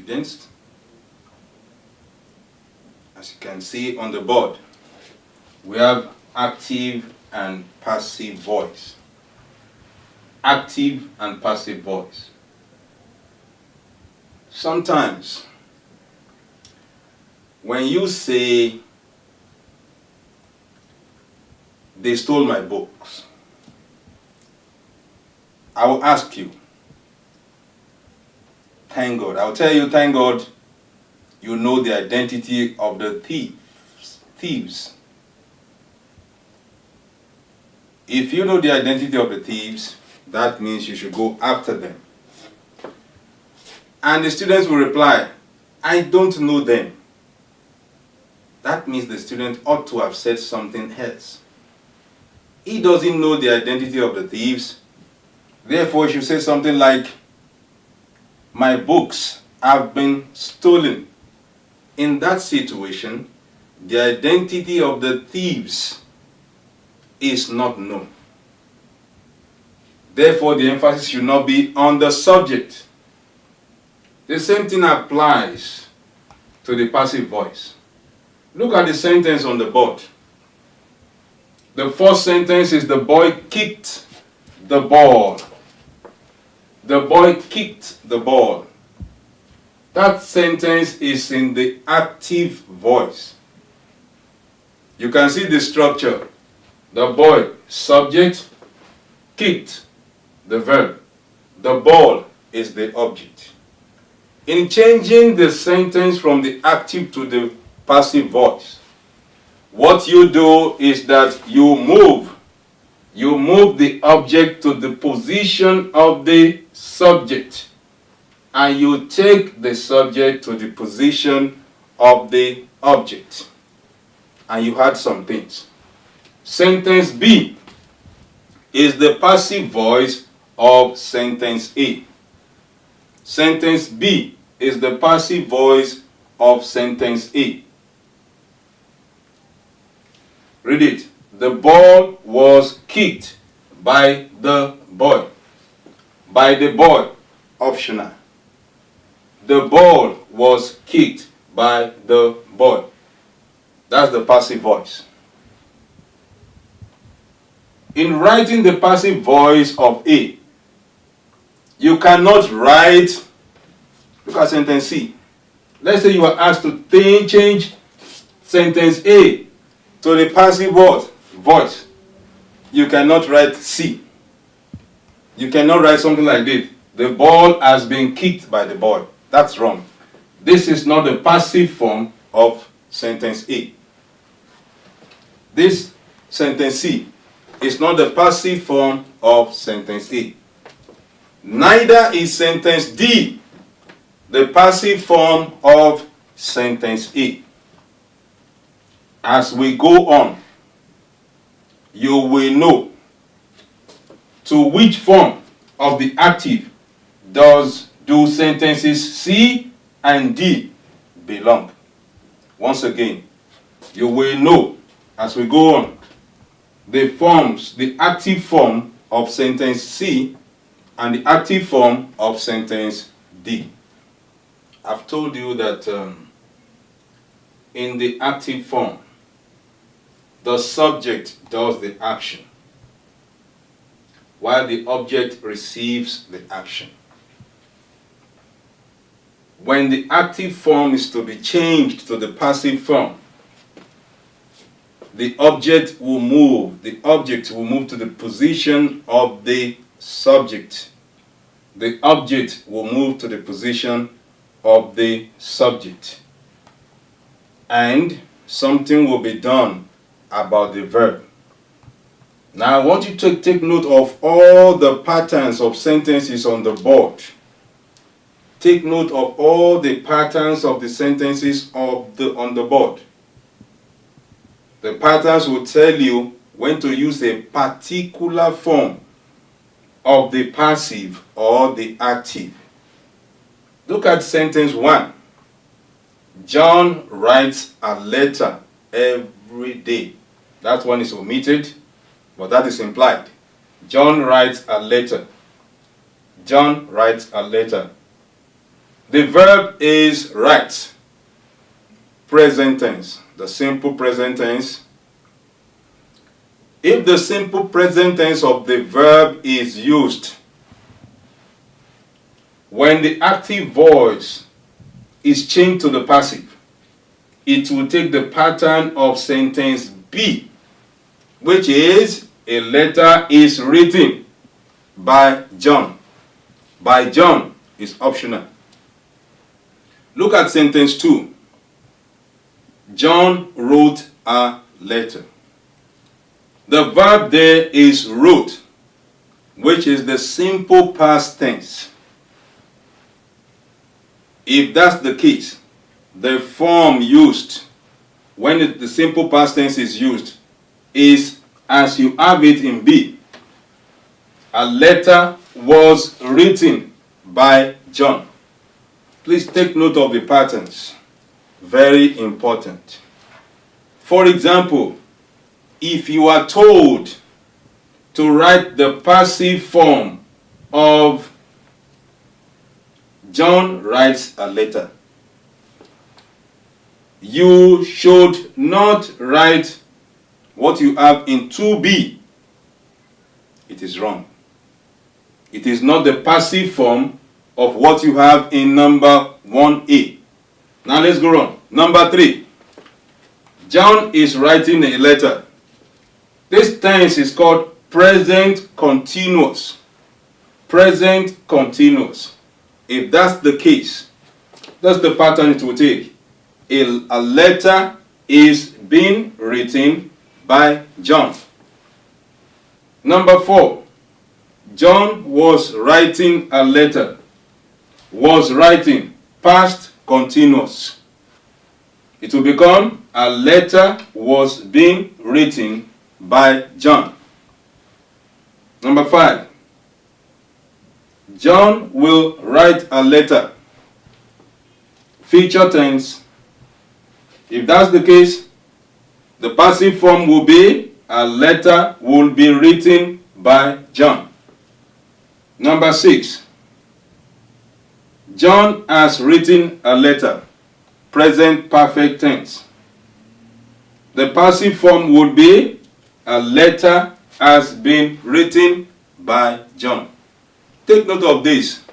students. As you can see on the board, we have active and passive voice. Active and passive voice. Sometimes, when you say, they stole my books, I will ask you, thank God. I will tell you, thank God, you know the identity of the thieves. If you know the identity of the thieves, that means you should go after them. And the students will reply, I don't know them. That means the student ought to have said something else. He doesn't know the identity of the thieves. Therefore, he should say something like, my books have been stolen. In that situation, the identity of the thieves is not known. Therefore, the emphasis should not be on the subject. The same thing applies to the passive voice. Look at the sentence on the board. The first sentence is the boy kicked the ball. The boy kicked the ball. That sentence is in the active voice. You can see the structure. The boy, subject, kicked, the verb. The ball is the object. In changing the sentence from the active to the passive voice, what you do is that you move the object to the position of the subject, and you take the subject to the position of the object, and you add some things. Sentence B is the passive voice of sentence A. Sentence B is the passive voice of sentence A. Read it. The ball was kicked by the boy. By the boy, optional. The ball was kicked by the boy. That's the passive voice. In writing the passive voice of A, you cannot write, look at sentence C. Let's say you are asked to change sentence A to the passive voice. You cannot write C. You cannot write something like this. The ball has been kicked by the boy. That's wrong. This is not the passive form of sentence A. This sentence C is not the passive form of sentence A. Neither is sentence D the passive form of sentence A. As we go on, you will know to which form of the active do sentences C and D belong. Once again, you will know as we go on the active form of sentence C and the active form of sentence D. I've told you that in the active form, the subject does the action, while the object receives the action. When the active form is to be changed to the passive form, the object will move to the position of the subject. The object will move to the position of the subject. And something will be done about the verb. Now I want you to take note of all the patterns of sentences on the board. Take note of all the patterns of the sentences on the board. The patterns will tell you when to use a particular form of the passive or the active. Look at sentence 1. John writes a letter every day. That one is omitted, but that is implied. John writes a letter. John writes a letter. The verb is write. Present tense, the simple present tense. If the simple present tense of the verb is used when the active voice is changed to the passive, it will take the pattern of sentence B, which is a letter is written by John. By John is optional. Look at sentence 2. John wrote a letter. The verb there is wrote, which is the simple past tense. If that's the case, the form used when the simple past tense is used is as you have it in B. A letter was written by John. Please take note of the patterns. Very important. For example, if you are told to write the passive form of John writes a letter, you should not write what you have in 2B. It is wrong. It is not the passive form of what you have in number 1A. Now let's go on. Number 3. John is writing a letter. This tense is called present continuous. Present continuous. If that's the case, that's the pattern it will take. A letter is being written by John. Number 4. John was writing a letter. Was writing, past continuous. It will become a letter was being written by John. Number 5. John will write a letter. Future tense. If that's the case, the passive form will be a letter will be written by John. Number 6. John has written a letter. Present perfect tense. The passive form would be a letter has been written by John. Take note of this.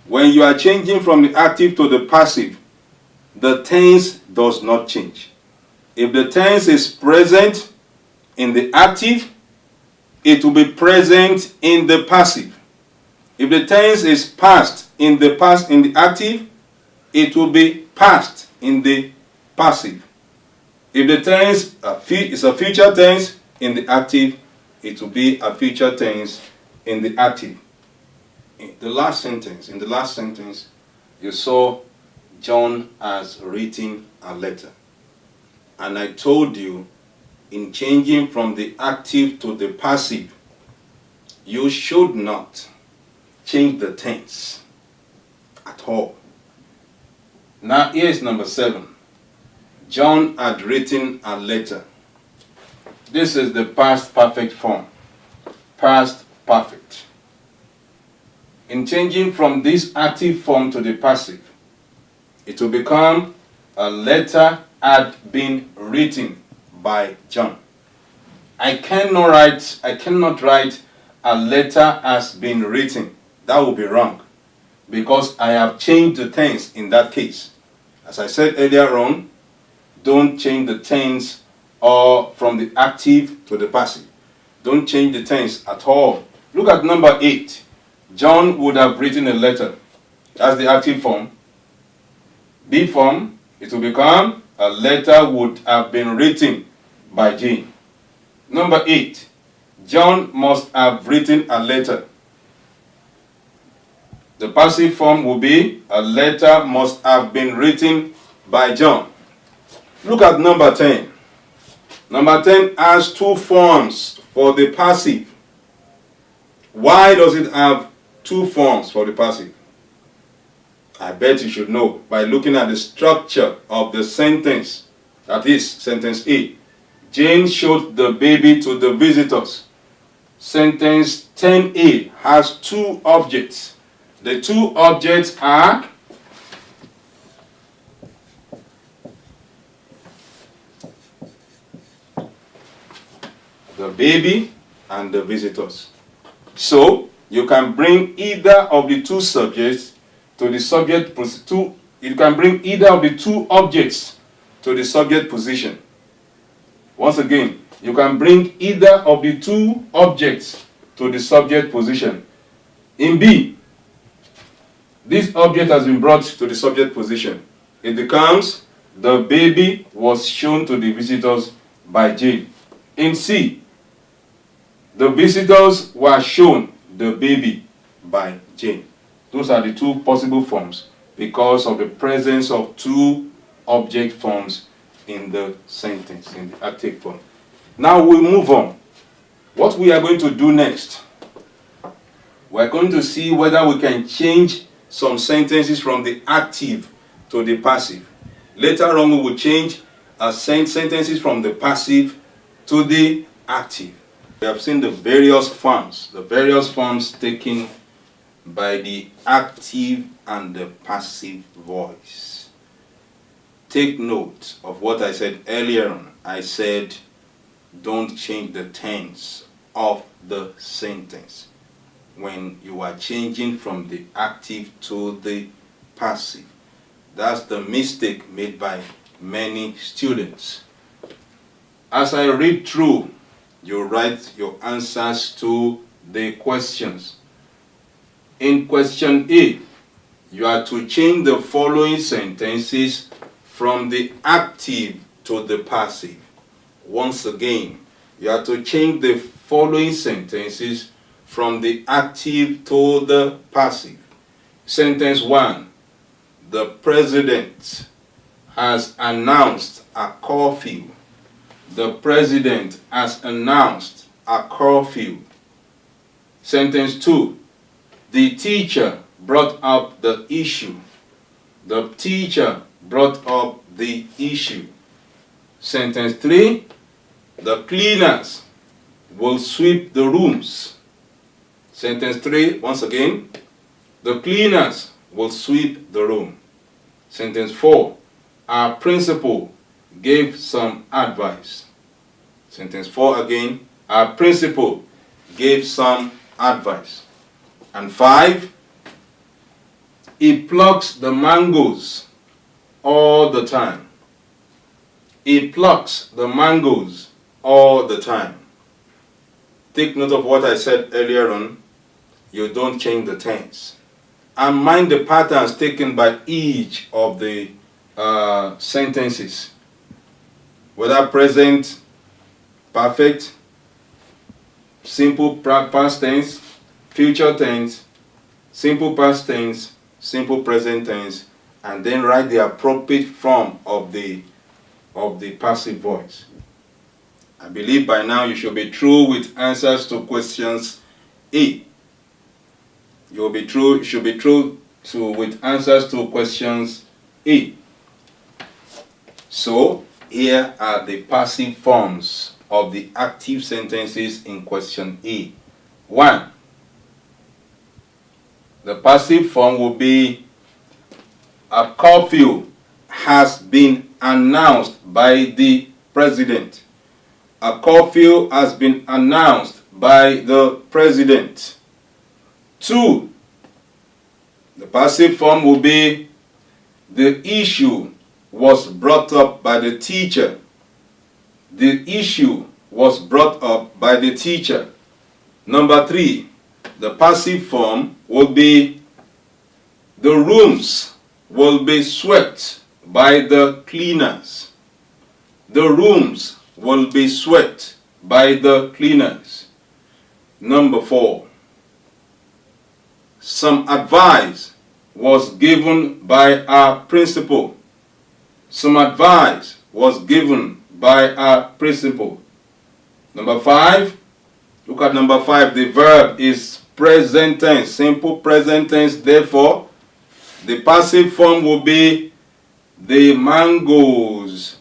When you are changing from the active to the passive, the tense does not change. If the tense is present in the active, it will be present in the passive. If the tense is past in the active, it will be past in the passive. If the tense is a future tense in the active, it will be a future tense in the active. In the last sentence, you saw John has written a letter. And I told you, in changing from the active to the passive, you should not change the tense at all. Now here's number 7. John had written a letter. This is the past perfect form. Past perfect. In changing from this active form to the passive, it will become a letter had been written by John. I cannot write a letter has been written. That would be wrong, because I have changed the tense in that case. As I said earlier on, don't change the tense or from the active to the passive. Don't change the tense at all. Look at number 8. John would have written a letter. That's the active form. B form, it will become a letter would have been written by Jane. Number 8. John must have written a letter. The passive form will be a letter must have been written by John. Look at number 10. Number 10 has 2 forms for the passive. Why does it have 2 forms for the passive? I bet you should know by looking at the structure of the sentence. That is sentence A. Jane showed the baby to the visitors. Sentence 10A has 2 objects. The 2 objects are the baby and the visitors. So you can bring either of the two subjects to the subject you can bring either of the two objects to the subject position. Once again, you can bring either of the two objects to the subject position. In B, this object has been brought to the subject position. It becomes the baby was shown to the visitors by Jane. In C, the visitors were shown the baby by Jane. Those are the two possible forms because of the presence of two object forms in the sentence, in the active form. Now we move on. What we are going to do next, we're going to see whether we can change some sentences from the active to the passive. Later on, we will change sentences from the passive to the active. We have seen the various forms taken by the active and the passive voice. Take note of what I said earlier on. I said, don't change the tense of the sentence when you are changing from the active to the passive. That's the mistake made by many students. As I read through, you write your answers to the questions. In question A, you are to change the following sentences from the active to the passive. Once again, you are to change the following sentences from the active to the passive. Sentence 1. The president has announced a curfew. The president has announced a curfew. Sentence 2. The teacher brought up the issue. The teacher brought up the issue. Sentence 3. The cleaners will sweep the rooms. Sentence 3, once again. The cleaners will sweep the room. Sentence 4. Our principal gave some advice. Sentence 4 again. Our principal gave some advice. And 5. He plucks the mangoes all the time. He plucks the mangoes all the time. Take note of what I said earlier on. You don't change the tense. And mind the patterns taken by each of the sentences. Whether present, perfect, simple past tense, future tense, simple past tense, simple present tense, and then write the appropriate form of the passive voice. I believe by now you should be through with answers to questions A. You should be through with answers to questions A. So, here are the passive forms of the active sentences in question A. 1. The passive form will be a curfew has been announced by the president. A curfew has been announced by the president. 2. The passive form will be the issue was brought up by the teacher. The issue was brought up by the teacher. Number 3. The passive form will be the rooms will be swept by the cleaners. The rooms will be swept by the cleaners. Number 4. Some advice was given by our principal. Some advice was given by our principal. Number 5. Look at number 5. The verb is present tense, simple present tense. Therefore, the passive form will be the mangoes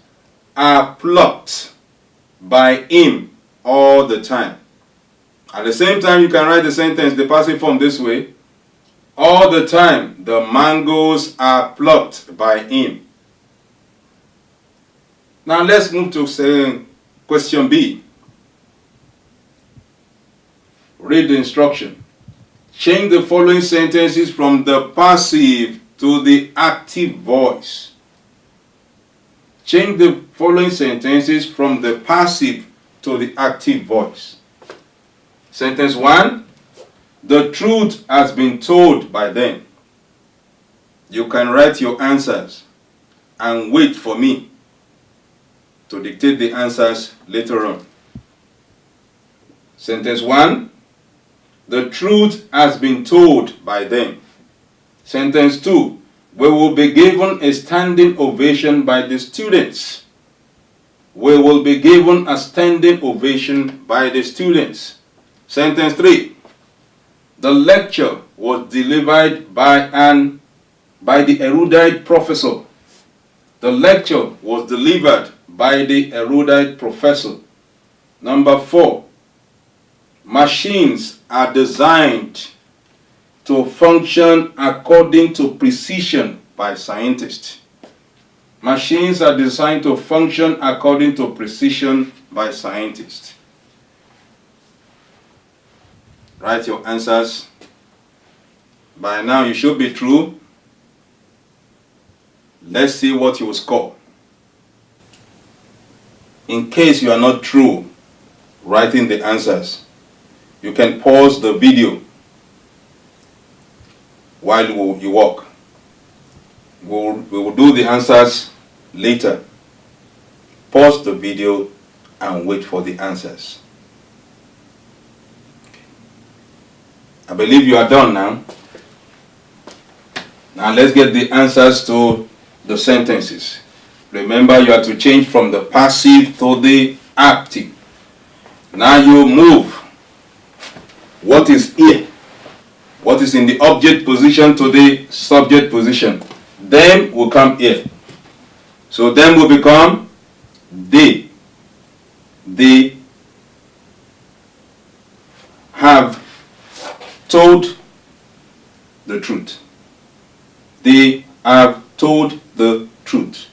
are plucked by him all the time. At the same time, you can write the sentence, the passive form, this way. All the time, the mangoes are plucked by him. Now let's move to question B. Read the instruction. Change the following sentences from the passive to the active voice. Change the following sentences from the passive to the active voice. Sentence 1. The truth has been told by them. You can write your answers and wait for me to dictate the answers later on. Sentence 1. The truth has been told by them. Sentence 2. We will be given a standing ovation by the students. We will be given a standing ovation by the students. Sentence 3. The lecture was delivered by the erudite professor. The lecture was delivered by the erudite professor. Number 4. Machines are designed to function according to precision by scientists. Machines are designed to function according to precision by scientists. Write your answers. By now you should be true. Let's see what you will score. In case you are not true writing the answers, you can pause the video while you walk. We will do the answers later. Pause the video and wait for the answers. I believe you are done now. Now let's get the answers to the sentences. Remember, you have to change from the passive to the active. Now you move what is here, what is in the object position, to the subject position. Them will come here. So them will become they. They have told the truth. They have told the truth.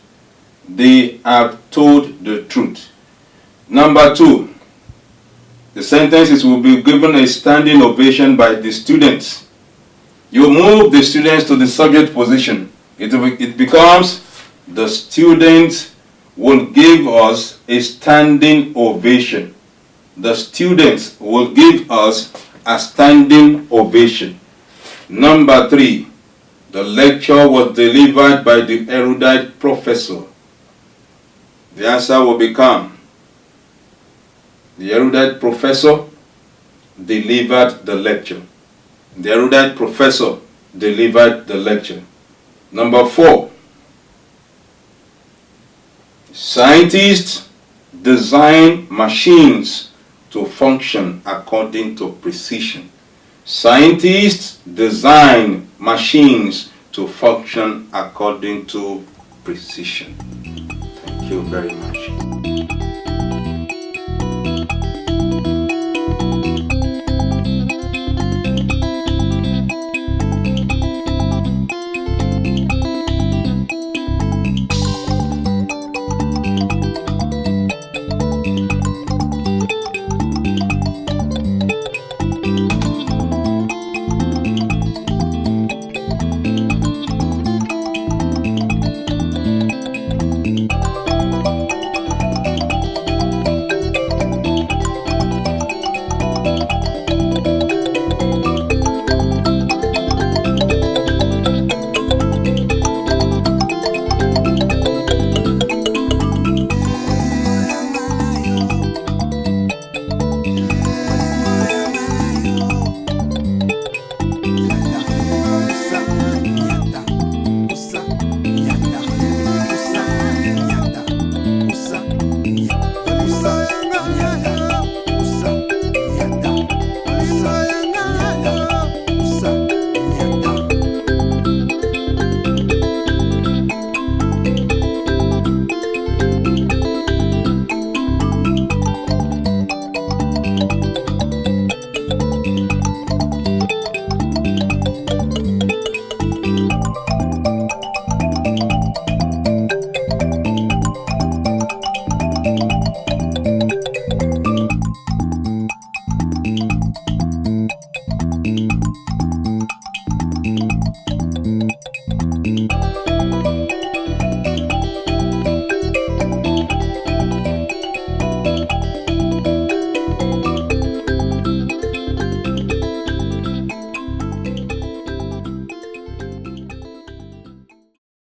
They have told the truth. Number 2. The sentences will be given a standing ovation by the students. You move the students to the subject position. It becomes the students will give us a standing ovation. The students will give us a standing ovation. Number 3. The lecture was delivered by the erudite professor. The answer will become the erudite professor delivered the lecture. The erudite professor delivered the lecture. Number 4. Scientists design machines to function according to precision. Scientists design machines to function according to precision. Thank you very much.